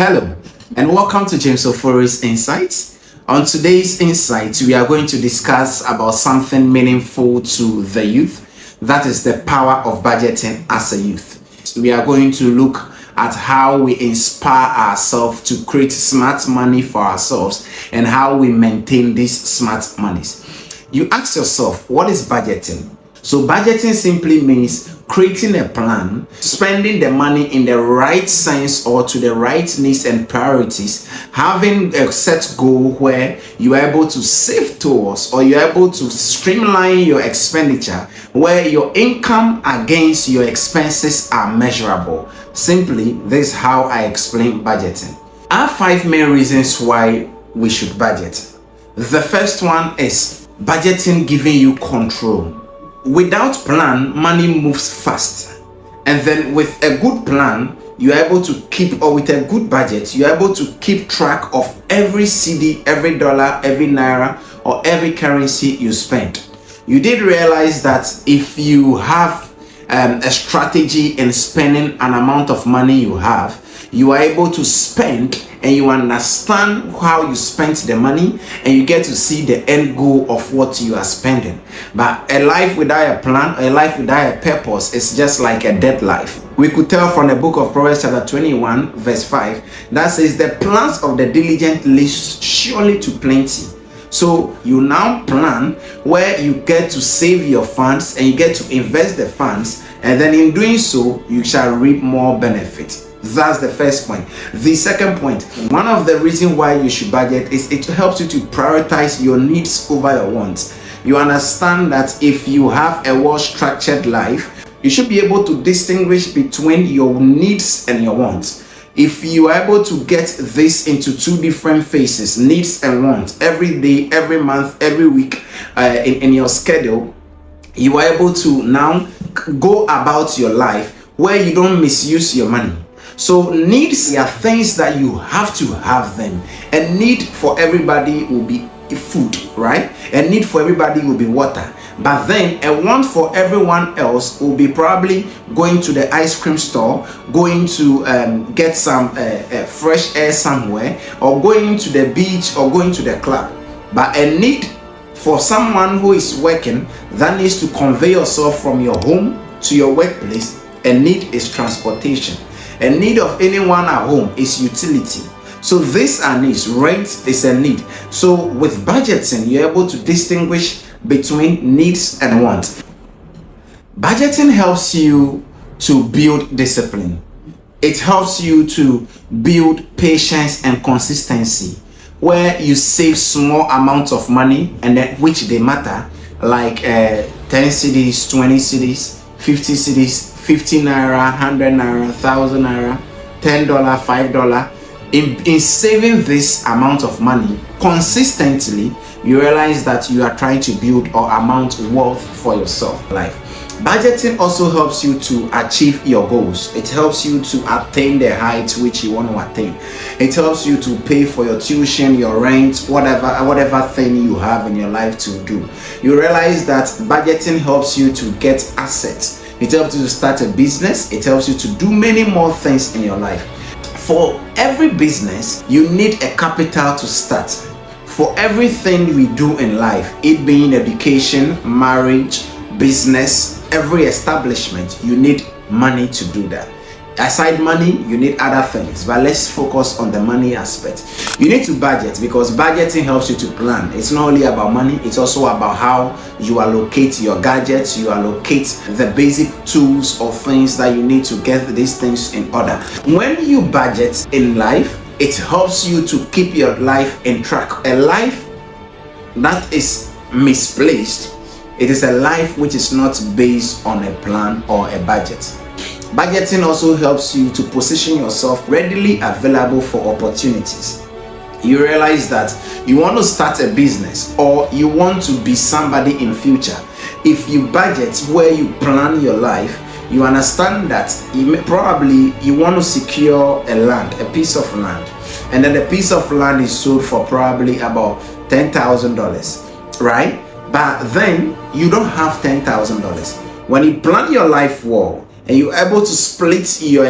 Hello, and welcome to James Ofori's Insights. On today's Insight, we are going to discuss about something meaningful to the youth. That is the power of budgeting as a youth. We are going to look at how we inspire ourselves to create smart money for ourselves and how we maintain these smart monies. You ask yourself, what is budgeting? So budgeting simply means creating a plan, spending the money in the right sense or to the right needs and priorities, having a set goal where you are able to save towards or you're able to streamline your expenditure, where your income against your expenses are measurable. Simply, this is how I explain budgeting. I have 5 main reasons why we should budget. The first one is budgeting giving you control. Without plan, money moves fast, and then with a good plan, you're able to keep, or with a good budget, you're able to keep track of every CD, every dollar, every naira, or every currency you spend. You did realize that if you have a strategy in spending an amount of money you have, you are able to spend and you understand how you spent the money and you get to see the end goal of what you are spending. But a life without a plan, a life without a purpose is just like a dead life. We could tell from the book of Proverbs chapter 21 verse 5 that says the plans of the diligent lead surely to plenty. So you now plan where you get to save your funds and you get to invest the funds, and then in doing so you shall reap more benefit. That's the first point. The second point, one of the reasons why you should budget is it helps you to prioritize your needs over your wants. You understand that if you have a well-structured life, you should be able to distinguish between your needs and your wants. If you are able to get this into 2 different phases, needs and wants, every day, every month, every week, in your schedule, you are able to now go about your life where you don't misuse your money. So needs are things that you have to have them. A need for everybody will be food, right? A need for everybody will be water. But then a want for everyone else will be probably going to the ice cream store, going to get some fresh air somewhere, or going to the beach or going to the club. But a need for someone who is working that needs to convey yourself from your home to your workplace, a need is transportation. A need of anyone at home is utility. So these are needs. Rent is a need. So with budgeting, you're able to distinguish between needs and wants. Budgeting helps you to build discipline. It helps you to build patience and consistency, where you save small amounts of money and then which they matter, like 10 cedis, 20 cedis, 50 cedis, 50 naira, 100 naira, 1,000 naira, $10, $5. In saving this amount of money consistently, you realize that you are trying to build or amount wealth for yourself. Life. Budgeting also helps you to achieve your goals. It helps you to attain the heights which you want to attain. It helps you to pay for your tuition, your rent, whatever thing you have in your life to do. You realize that budgeting helps you to get assets. It helps you to start a business. It helps you to do many more things in your life. For every business, you need a capital to start. For everything we do in life, it being education, marriage, business, every establishment, you need money to do that. Aside money, you need other things, but let's focus on the money aspect. You need to budget because budgeting helps you to plan. It's not only about money, it's also about how you allocate your gadgets, you allocate the basic tools or things that you need to get these things in order. When you budget in life, it helps you to keep your life in track. A life that is misplaced, it is a life which is not based on a plan or a budget. Budgeting also helps you to position yourself readily available for opportunities. You realize that you want to start a business or you want to be somebody in future. If you budget where you plan your life, you understand that you want to secure a land, a piece of land, and then the piece of land is sold for probably about $10,000, right? But then you don't have $10,000. When you plan your life well and you're able to split your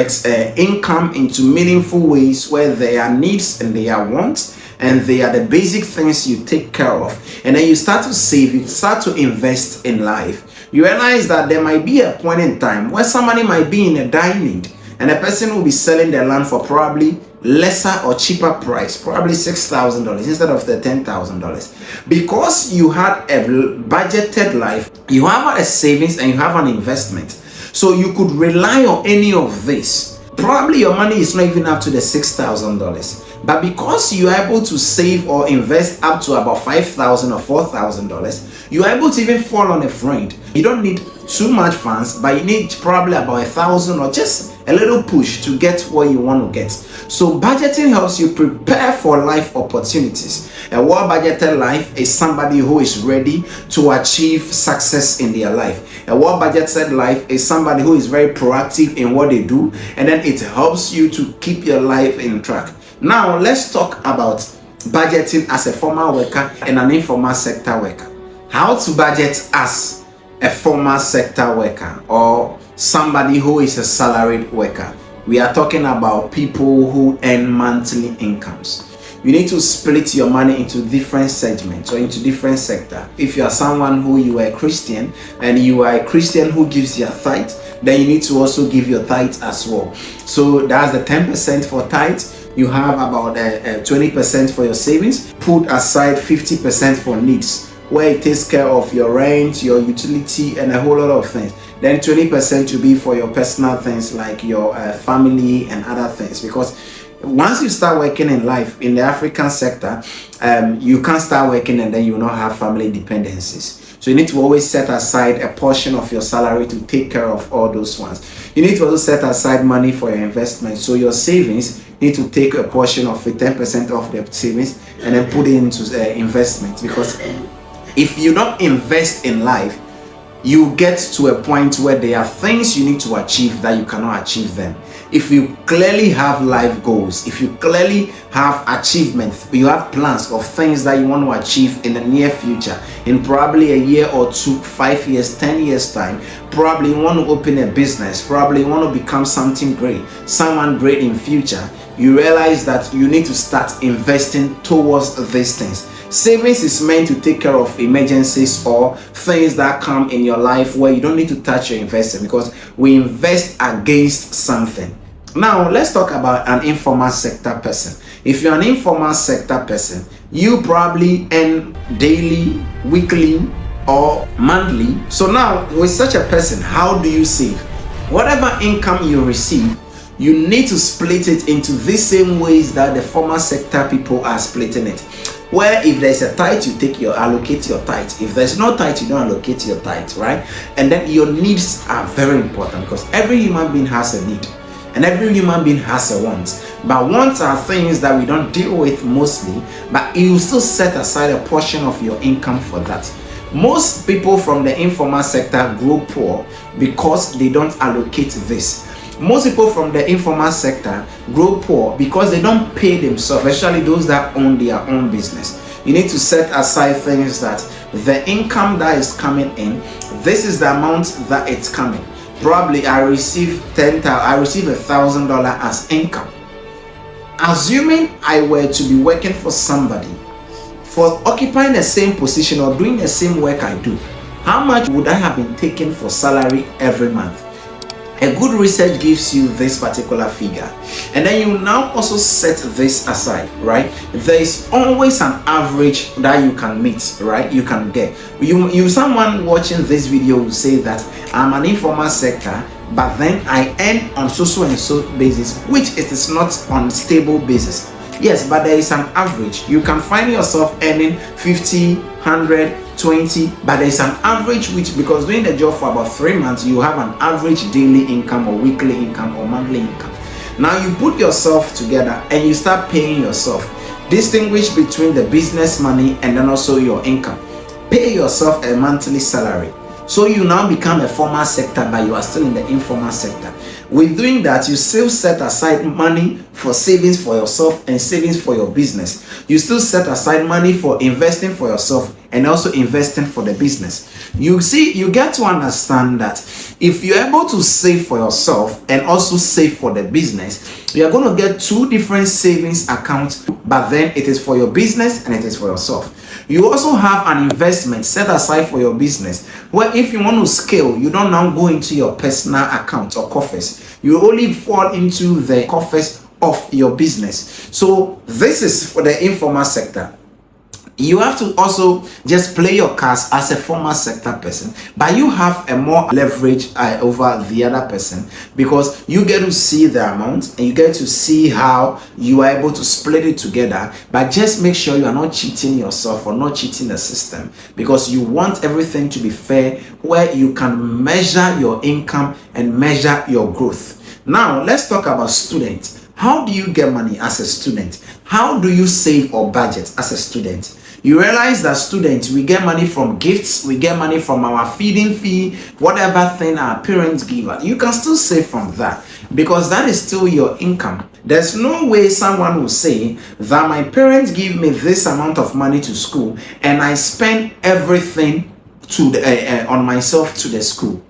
income into meaningful ways where there are needs and there are wants, and they are the basic things you take care of, and then you start to save, you start to invest in life, you realize that there might be a point in time where somebody might be in a dire need, and a person will be selling their land for probably lesser or cheaper price, probably $6,000 instead of the $10,000. Because you had a budgeted life, you have a savings and you have an investment, so you could rely on any of this. Probably your money is not even up to the $6,000, but because you are able to save or invest up to about $5,000 or $4,000, you are able to even fall on a friend. You don't need too much funds, but you need probably about $1,000 or just a little push to get what you want to get. So budgeting helps you prepare for life opportunities. A well-budgeted life is somebody who is ready to achieve success in their life. A well-budgeted life is somebody who is very proactive in what they do, and then it helps you to keep your life in track. Now let's talk about budgeting as a formal worker and an informal sector worker. How to budget as a formal sector worker or somebody who is a salaried worker. We are talking about people who earn monthly incomes. You need to split your money into different segments or into different sectors. If you are someone who you are a Christian and you are a Christian who gives your tithe, then you need to also give your tithe as well. So that's the 10% for tithe. You have about 20% for your savings. Put aside 50% for needs, where it takes care of your rent, your utility, and a whole lot of things. Then 20% will be for your personal things like your family and other things. Because once you start working in life in the African sector, you can't start working and then you will not have family dependencies. So you need to always set aside a portion of your salary to take care of all those ones. You need to also set aside money for your investment. So your savings, you need to take a portion of it, 10% of the savings, and then put it into investment. Because if you don't invest in life, you get to a point where there are things you need to achieve that you cannot achieve them. If you clearly have life goals, if you clearly have achievements, you have plans of things that you want to achieve in the near future, in probably a year or 2, 5 years, 10 years time, probably you want to open a business, probably you want to become something great, someone great in future, you realize that you need to start investing towards these things. Savings is meant to take care of emergencies or things that come in your life where you don't need to touch your investment, because we invest against something. Now let's talk about an informal sector person. If you're an informal sector person, you probably earn daily, weekly, or monthly. So now with such a person, how do you save? Whatever income you receive, you need to split it into the same ways that the formal sector people are splitting it. Where if there's a tithe, you allocate your tithe. If there's no tithe, you don't allocate your tithe, right? And then your needs are very important, because every human being has a need and every human being has a want. But wants are things that we don't deal with mostly, but you still set aside a portion of your income for that. Most people from the informal sector grow poor because they don't allocate this. Most people from the informal sector grow poor because they don't pay themselves, especially those that own their own business. You need to set aside things that the income that is coming in, this is the amount that it's coming. Probably I receive $1,000 as income. Assuming I were to be working for somebody, for occupying the same position or doing the same work I do, how much would I have been taking for salary every month? A good research gives you this particular figure, and then you now also set this aside, right? There is always an average that you can meet, right? You can get. Someone watching this video will say that I'm an informal sector, but then I earn on so and so basis, which it is not on stable basis. Yes, but there is an average. You can find yourself earning 50, 100, 20, but there is an average, which, because doing the job for about 3 months, you have an average daily income or weekly income or monthly income. Now you put yourself together and you start paying yourself. Distinguish between the business money and then also your income. Pay yourself a monthly salary. So you now become a formal sector, but you are still in the informal sector. With doing that, you still set aside money for savings for yourself and savings for your business. You still set aside money for investing for yourself and also investing for the business. You see, you get to understand that if you're able to save for yourself and also save for the business, you are going to get two different savings accounts, but then it is for your business and it is for yourself. You also have an investment set aside for your business, where if you want to scale, you don't now go into your personal account or coffers. You only fall into the coffers of your business. So this is for the informal sector. You have to also just play your cards as a formal sector person, but you have a more leverage over the other person, because you get to see the amount and you get to see how you are able to split it together. But just make sure you are not cheating yourself or not cheating the system, because you want everything to be fair, where you can measure your income and measure your growth. Now let's talk about students. How do you get money as a student? How do you save or budget as a student? You realize that students, we get money from gifts, we get money from our feeding fee, whatever thing our parents give us. You can still save from that, because that is still your income. There's no way someone will say that my parents give me this amount of money to school and I spend everything to on myself to the school.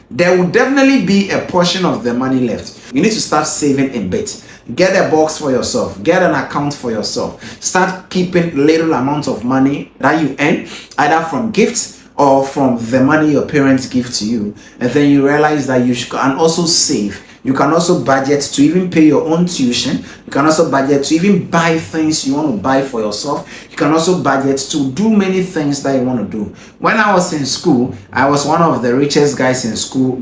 There will definitely be a portion of the money left. You need to start saving in bits. Get a box for yourself. Get an account for yourself. Start keeping little amounts of money that you earn, either from gifts or from the money your parents give to you. And then you realize that you can also save. You can also budget to even pay your own tuition. You can also budget to even buy things you want to buy for yourself. You can also budget to do many things that you want to do. When I was in school, I was one of the richest guys in school,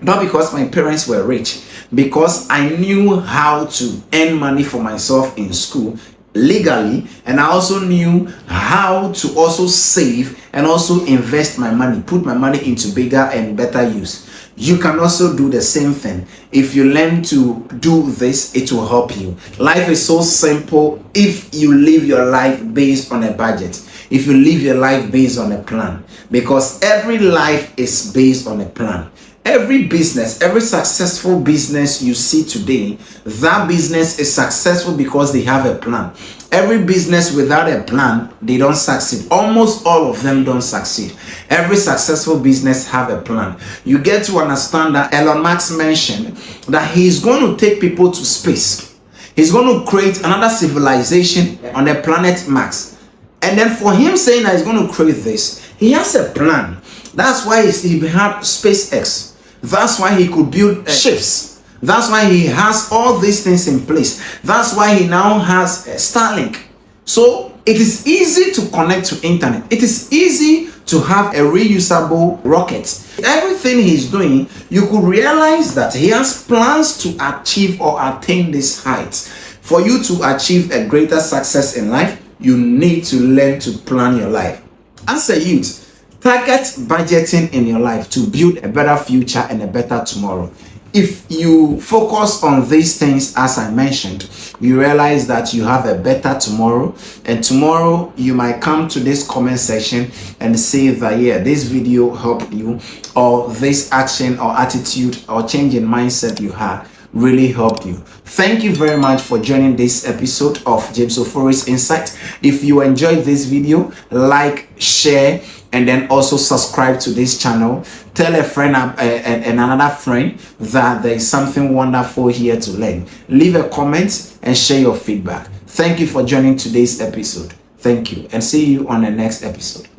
not because my parents were rich, because I knew how to earn money for myself in school legally, and I also knew how to also save and also invest my money, put my money into bigger and better use. You can also do the same thing. If you learn to do this, it will help you. Life is so simple if you live your life based on a budget, if you live your life based on a plan, because every life is based on a plan. Every business, every successful business you see today, that business is successful because they have a plan. Every business without a plan, they don't succeed. Almost all of them don't succeed. Every successful business have a plan. You get to understand that Elon Musk mentioned that he's going to take people to space. He's going to create another civilization on the planet Mars. And then for him saying that he's going to create this, he has a plan. That's why he had SpaceX. That's why he could build ships. That's why he has all these things in place. That's why he now has Starlink. So it is easy to connect to internet. It is easy to have a reusable rocket. Everything he's doing, you could realize that he has plans to achieve or attain this height. For you to achieve a greater success in life, you need to learn to plan your life. As a youth, target budgeting in your life to build a better future and a better tomorrow. If you focus on these things, as I mentioned, you realize that you have a better tomorrow. And tomorrow you might come to this comment section and say that, yeah, this video helped you, or this action or attitude or change in mindset you had really helped you. Thank you very much for joining this episode of James Ofori's Insight. If you enjoyed this video, like, share, and then also subscribe to this channel. Tell a friend and another friend that there is something wonderful here to learn. Leave a comment and share your feedback. Thank you for joining today's episode. Thank you, and see you on the next episode.